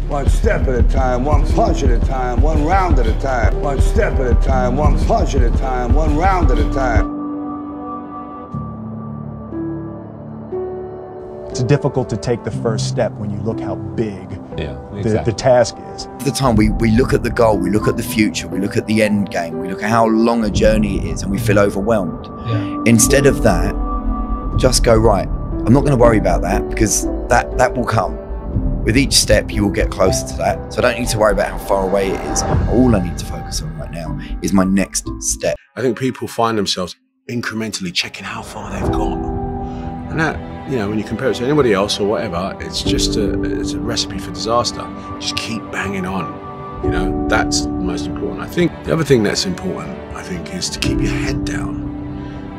One step at a time, one punch at a time, one round at a time. One step at a time, one punch at a time, one round at a time. It's difficult to take the first step when you look how big the task is. At the time we look at the goal, we look at the future, we look at the end game, we look at how long a journey it is, and we feel overwhelmed. Instead of that, just go, right, I'm not going to worry about that, because that will come. With each step, you will get closer to that. So I don't need to worry about how far away it is. All I need to focus on right now is my next step. I think people find themselves incrementally checking how far they've gone. And that, you know, when you compare it to anybody else or whatever, it's just it's a recipe for disaster. Just keep banging on. You know, that's the most important. I think the other thing that's important, I think, is to keep your head down.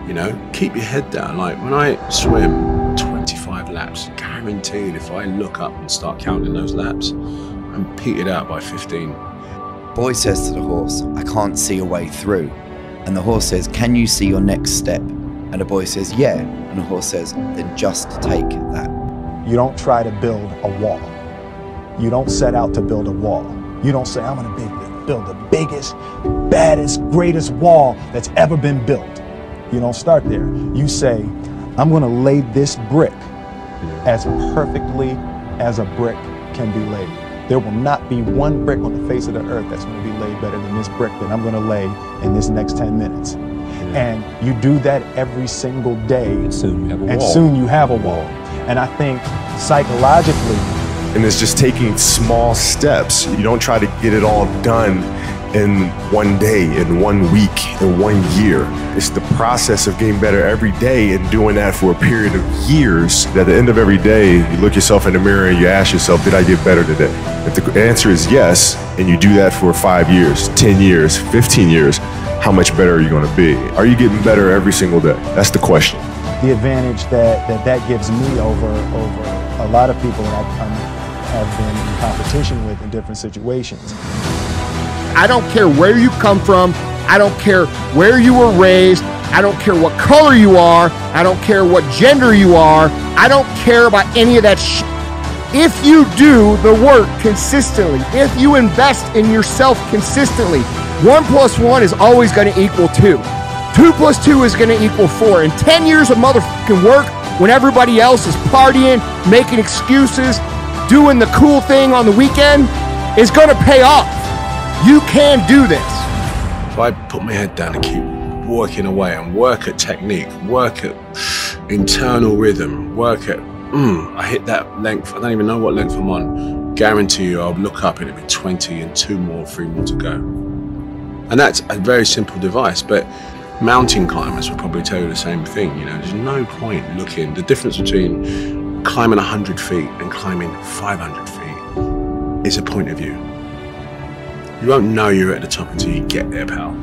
You know, keep your head down. Like when I swim 25 laps, guaranteed if I look up and start counting those laps, I'm petered out by 15. Boy says to the horse, I can't see a way through. And the horse says, can you see your next step? And the boy says, yeah. And the horse says, then just take that. You don't try to build a wall. You don't set out to build a wall. You don't say, I'm gonna build the biggest, baddest, greatest wall that's ever been built. You don't start there. You say, I'm gonna lay this brick as perfectly as a brick can be laid. There will not be one brick on the face of the earth that's gonna be laid better than this brick that I'm gonna lay in this next 10 minutes. And you do that every single day. And soon you have a wall. And I think psychologically. And it's just taking small steps. You don't try to get it all done in one day, in 1 week, in 1 year. It's the process of getting better every day and doing that for a period of years. At the end of every day, you look yourself in the mirror and you ask yourself, did I get better today? If the answer is yes, and you do that for 5 years, 10 years, 15 years, how much better are you going to be? Are you getting better every single day? That's the question. The advantage that gives me over a lot of people that have been in competition with in different situations. I don't care where you come from. I don't care where you were raised. I don't care what color you are. I don't care what gender you are. I don't care about any of that shit. If you do the work consistently, if you invest in yourself consistently, 1 + 1 is always going to equal 2. 2 + 2 is going to equal 4. And 10 years of motherfucking work when everybody else is partying, making excuses, doing the cool thing on the weekend is going to pay off. You can do this. If I put my head down and keep working away and work at technique, work at internal rhythm, work at, I hit that length, I don't even know what length I'm on, guarantee you I'll look up and it'll be 20 and 2 more, 3 more to go. And that's a very simple device, but mountain climbers will probably tell you the same thing. You know, there's no point looking. The difference between climbing 100 feet and climbing 500 feet is a point of view. You won't know you're at the top until you get there, pal.